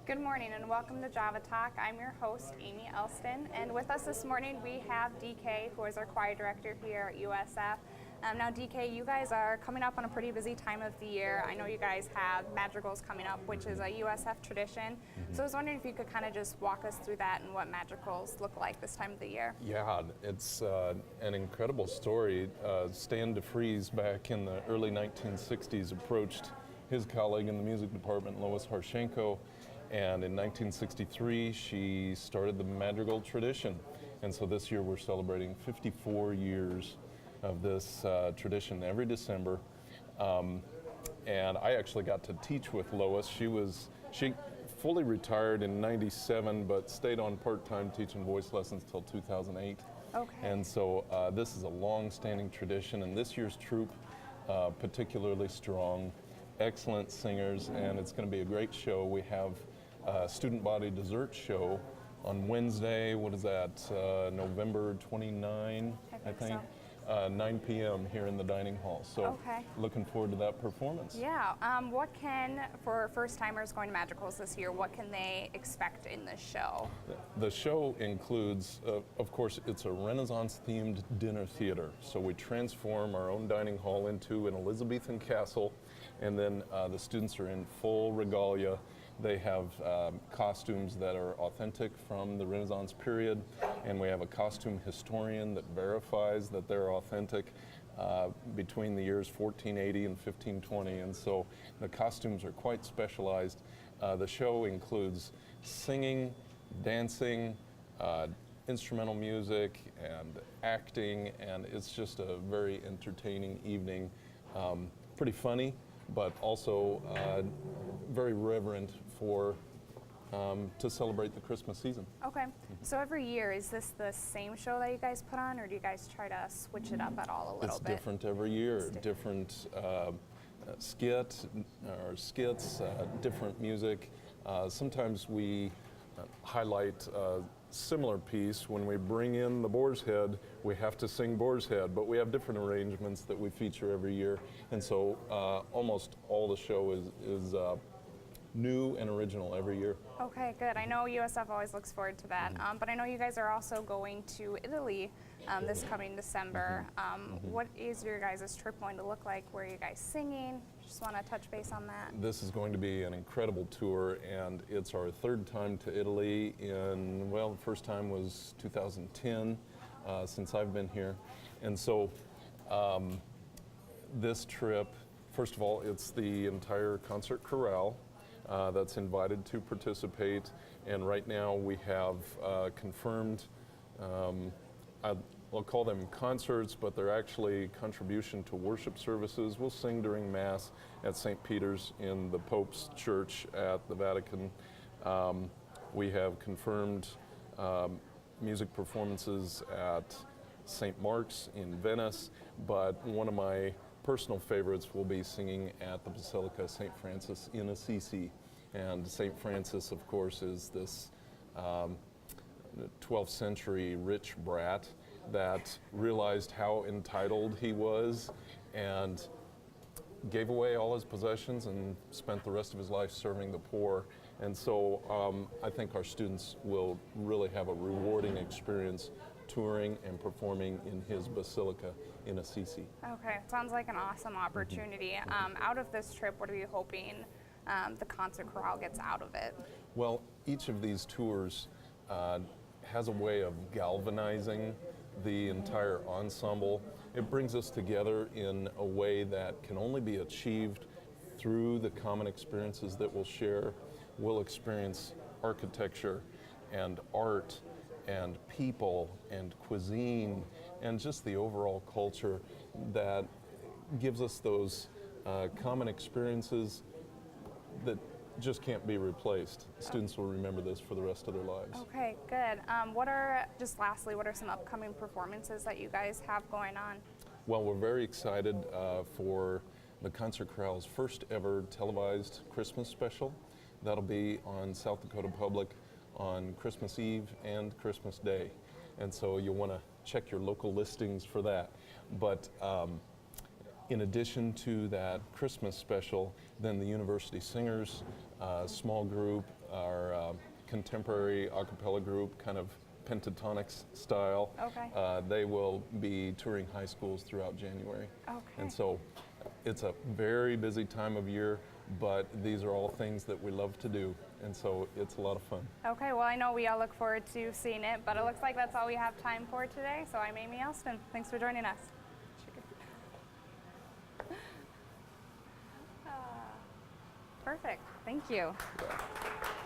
Good morning and welcome to Java Talk. I'm your host, Amy Elston, and with us this morning we have DK, who is our choir director here at USF. Now DK, you guys are coming up on a pretty busy time of the year. I know you guys have madrigals coming up, which is a USF tradition. So I was wondering if you could kind of just walk us through that and what madrigals look like this time of the year. Yeah, it's an incredible story. Stan DeFries back in the early 1960s approached his colleague in the music department, Lois Harshenko, and in 1963 she started the madrigal tradition. And so this year we're celebrating 54 years of this tradition every December. And I actually got to teach with Lois. She fully retired in '97, but stayed on part-time teaching voice lessons till 2008. Okay. And so this is a long-standing tradition, and this year's troupe particularly strong, excellent singers, and it's going to be a great show. We have a student body dessert show on Wednesday. What is that? November 29, I think. So. 9 p.m. here in the dining hall. So Okay. Looking forward to that performance. Yeah. For first-timers going to madrigals this year, what can they expect in the show? The show includes, of course, it's a Renaissance-themed dinner theater. So we transform our own dining hall into an Elizabethan castle, and then the students are in full regalia. They have costumes that are authentic from the Renaissance period, and we have a costume historian that verifies that they're authentic between the years 1480 and 1520, and so the costumes are quite specialized. The show includes singing, dancing, instrumental music, and acting, and it's just a very entertaining evening. Pretty funny, but also very reverent to celebrate the Christmas season. Okay. So every year, is this the same show that you guys put on, or do you guys try to switch it up at all a little bit? It's different every year. Different skits, different music. Sometimes we highlight a similar piece. When we bring in the Boar's Head, we have to sing Boar's Head, but we have different arrangements that we feature every year. And so almost all the show is new and original every year. Okay, good. I know USF always looks forward to that, but I know you guys are also going to Italy this coming December. What is your guys' trip going to look like? Where are you guys singing? Just want to touch base on that. This is going to be an incredible tour, and it's our third time to Italy the first time was 2010 since I've been here. And so this trip, first of all, it's the entire concert chorale that's invited to participate, and right now we have confirmed, I'll call them concerts, but they're actually contribution to worship services. We'll sing during Mass at St. Peter's in the Pope's Church at the Vatican. We have confirmed music performances at St. Mark's in Venice, but one of my personal favorites will be singing at the Basilica of St. Francis in Assisi. And St. Francis, of course, is this 12th century rich brat that realized how entitled he was and gave away all his possessions and spent the rest of his life serving the poor. And so I think our students will really have a rewarding experience touring and performing in his basilica in Assisi. Okay, sounds like an awesome opportunity. Out of this trip, what are you hoping the concert chorale gets out of it? Well, each of these tours has a way of galvanizing the entire ensemble. It brings us together in a way that can only be achieved through the common experiences that we'll share. We'll experience architecture and art and people and cuisine and just the overall culture that gives us those common experiences that just can't be replaced. Students will remember this for the rest of their lives. Okay, good. Lastly, what are some upcoming performances that you guys have going on? Well, we're very excited for the Concert Chorale's first ever televised Christmas special. That'll be on South Dakota Public on Christmas Eve and Christmas Day. And so you'll want to check your local listings for that. But In addition to that Christmas special, then the University Singers, small group, our contemporary a cappella group, kind of pentatonics style. Okay. They will be touring high schools throughout January. Okay. And so it's a very busy time of year, but these are all things that we love to do, and so it's a lot of fun. Okay, well, I know we all look forward to seeing it, but it looks like that's all we have time for today. So I'm Amy Elston. Thanks for joining us. Perfect. Thank you. Yeah.